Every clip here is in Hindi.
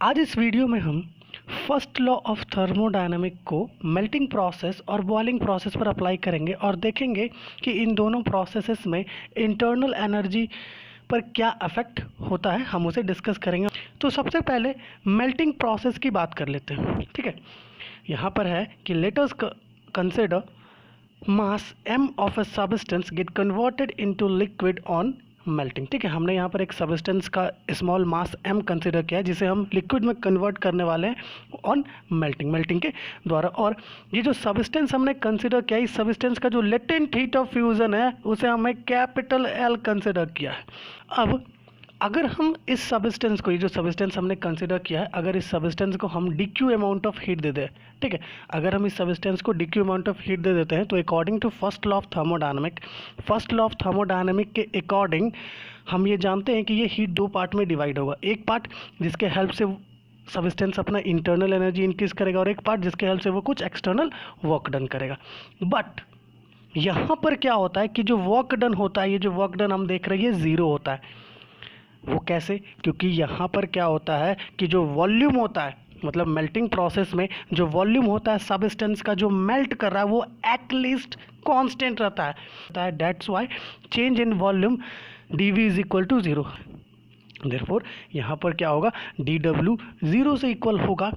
आज इस वीडियो में हम फर्स्ट लॉ ऑफ थर्मोडायनामिक को मेल्टिंग प्रोसेस और बॉइलिंग प्रोसेस पर अप्लाई करेंगे और देखेंगे कि इन दोनों प्रोसेसेस में इंटरनल एनर्जी पर क्या इफेक्ट होता है, हम उसे डिस्कस करेंगे। तो सबसे पहले मेल्टिंग प्रोसेस की बात कर लेते हैं। ठीक है, यहाँ पर है कि let us consider mass m of a substance get converted into liquid on melting. ठीक है, हमने यहाँ पर एक सब्सटेंस का स्मॉल मास m कंसिडर किया है जिसे हम लिक्विड में कन्वर्ट करने वाले हैं ऑन मेल्टिंग के द्वारा। और ये जो सब्सटेंस हमने कंसिडर किया है, इस सब्सटेंस का जो लेटेंट हीट ऑफ फ्यूजन है उसे हमें कैपिटल L कंसिडर किया है। अब अगर हम इस सब्सटेंस को, ये जो सब्सटेंस हमने कंसिडर किया है, अगर इस सब्सटेंस को हम DQ अमाउंट ऑफ हीट दे दें, ठीक है, अगर हम इस सब्सटेंस को DQ अमाउंट ऑफ हीट दे देते हैं तो according to first law of thermodynamic के अकॉर्डिंग हम ये जानते हैं कि ये हीट दो पार्ट में डिवाइड होगा। एक पार्ट जिसके हेल्प से सब्सटेंस अपना इंटरनल एनर्जी इंक्रीज करेगा और एक पार्ट जिसके हेल्प से वो कुछ एक्सटर्नल वर्क डन करेगा। बट यहाँ पर क्या होता है कि जो वर्क डन होता है, ये जो वर्क डन हम देख रहे हैं, ये ज़ीरो होता है। वो कैसे? क्योंकि यहाँ पर क्या होता है कि जो वॉल्यूम होता है, मतलब मेल्टिंग प्रोसेस में जो वॉल्यूम होता है सब्सटेंस का जो मेल्ट कर रहा है वो एटलीस्ट कांस्टेंट रहता है। That's why change in volume dV is equal to zero. Therefore यहाँ पर क्या होगा, dW ज़ीरो से इक्वल होगा।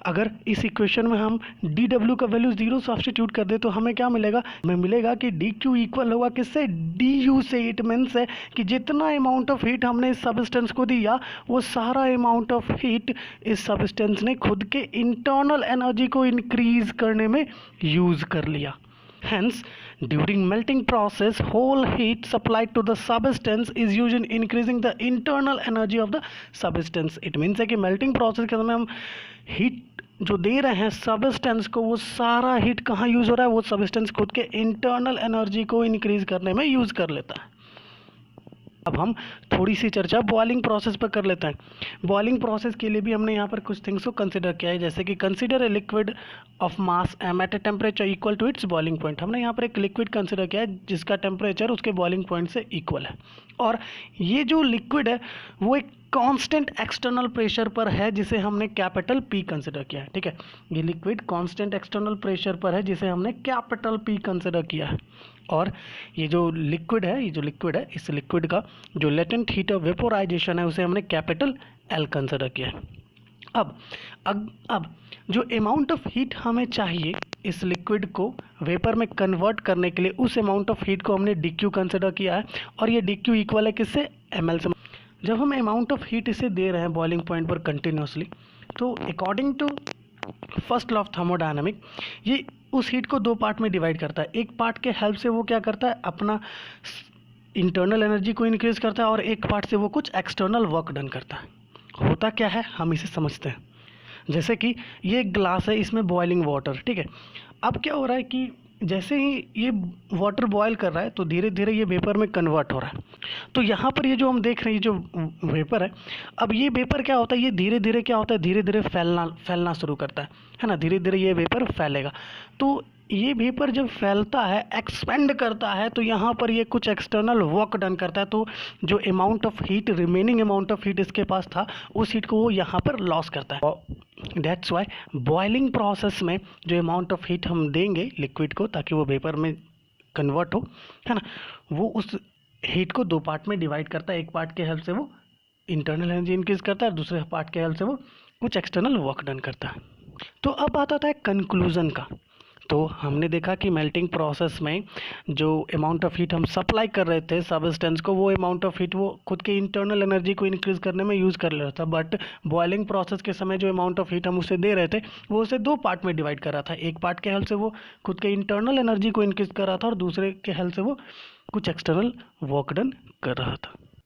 अगर इस इक्वेशन में हम dW का वैल्यू ज़ीरो सब्स्टिट्यूट कर दे तो हमें क्या मिलेगा? हमें मिलेगा कि dQ इक्वल होगा किससे? du से। इट मीन्स है कि जितना अमाउंट ऑफ हीट हमने इस सब्सटेंस को दिया वो सारा अमाउंट ऑफ हीट इस सब्सटेंस ने खुद के इंटरनल एनर्जी को इंक्रीज करने में यूज़ कर लिया। Hence, during melting process, whole heat supplied to the substance is used in increasing the internal energy of the substance. It means है कि melting process के समय हम heat जो दे रहे हैं सबस्टेंस को, वो सारा हीट कहाँ यूज़ हो रहा है? वो सबस्टेंस खुद के इंटरनल एनर्जी को इंक्रीज करने में यूज़ कर लेता है। अब हम थोड़ी सी चर्चा बॉइलिंग प्रोसेस पर कर लेते हैं। बॉइलिंग प्रोसेस के लिए भी हमने यहाँ पर कुछ थिंग्स को कंसिडर किया है, जैसे कि consider a liquid of mass m at a temperature equal to its boiling point. हमने यहाँ पर एक लिक्विड कंसिडर किया है जिसका टेम्परेचर उसके बॉइलिंग पॉइंट से इक्वल है, और ये जो लिक्विड है वो एक कांस्टेंट एक्सटर्नल प्रेशर पर है जिसे हमने कैपिटल P कंसिडर किया है। ठीक है, ये लिक्विड कांस्टेंट एक्सटर्नल प्रेशर पर है जिसे हमने कैपिटल P कंसिडर किया है। और ये जो लिक्विड है, इस लिक्विड का जो लेटेंट हीट ऑफ वेपोराइजेशन है उसे हमने कैपिटल L कंसिडर किया है। अब जो अमाउंट ऑफ हीट हमें चाहिए इस लिक्विड को वेपर में कन्वर्ट करने के लिए, उस अमाउंट ऑफ हीट को हमने DQ कंसिडर किया है, और ये DQ इक्वल है किससे? ml से। जब हम अमाउंट ऑफ हीट इसे दे रहे हैं बॉइलिंग पॉइंट पर कंटिन्यूसली, तो according to first law of thermodynamic ये उस हीट को दो पार्ट में डिवाइड करता है। एक पार्ट के हेल्प से वो क्या करता है, अपना इंटरनल एनर्जी को इंक्रीज करता है, और एक पार्ट से वो कुछ एक्सटर्नल वर्क डन करता है। होता क्या है, हम इसे समझते हैं। जैसे कि ये एक ग्लास है, इसमें बॉइलिंग वाटर, ठीक है। अब क्या हो रहा है कि जैसे ही ये वाटर बॉयल कर रहा है तो धीरे धीरे ये वेपर में कन्वर्ट हो रहा है। तो यहाँ पर ये जो हम देख रहे हैं, ये जो वेपर है, अब ये वेपर क्या होता है, ये धीरे धीरे क्या होता है, धीरे धीरे फैलना शुरू करता है ना। धीरे धीरे ये वेपर फैलेगा। तो ये वेपर जब फैलता है, एक्सपेंड करता है, तो यहाँ पर ये कुछ एक्सटर्नल वर्क डन करता है। तो जो amount of heat, remaining amount of heat इसके पास था, उस हीट को वो यहाँ पर लॉस करता है। दैट्स वाई बॉइलिंग प्रोसेस में जो अमाउंट ऑफ हीट हम देंगे लिक्विड को ताकि वो वेपर में कन्वर्ट हो, है ना, वो उस हीट को दो पार्ट में डिवाइड करता है। एक पार्ट के हेल्प से वो इंटरनल एनर्जी इंक्रीज करता है और दूसरे पार्ट के हेल्प से वो कुछ एक्सटर्नल वर्क डन करता है। तो अब आता है कंक्लूजन का। तो हमने देखा कि मेल्टिंग प्रोसेस में जो अमाउंट ऑफ हीट हम सप्लाई कर रहे थे सबस्टेंस को, वो अमाउंट ऑफ हीट वो खुद के इंटरनल एनर्जी को इंक्रीज करने में यूज़ कर रहा था। बट बॉइलिंग प्रोसेस के समय जो अमाउंट ऑफ हीट हम उसे दे रहे थे वो उसे दो पार्ट में डिवाइड कर रहा था। एक पार्ट के हेल्प से वो खुद के इंटरनल एनर्जी को इंक्रीज कर रहा था और दूसरे के हेल्प से वो कुछ एक्सटर्नल वर्क डन कर रहा था।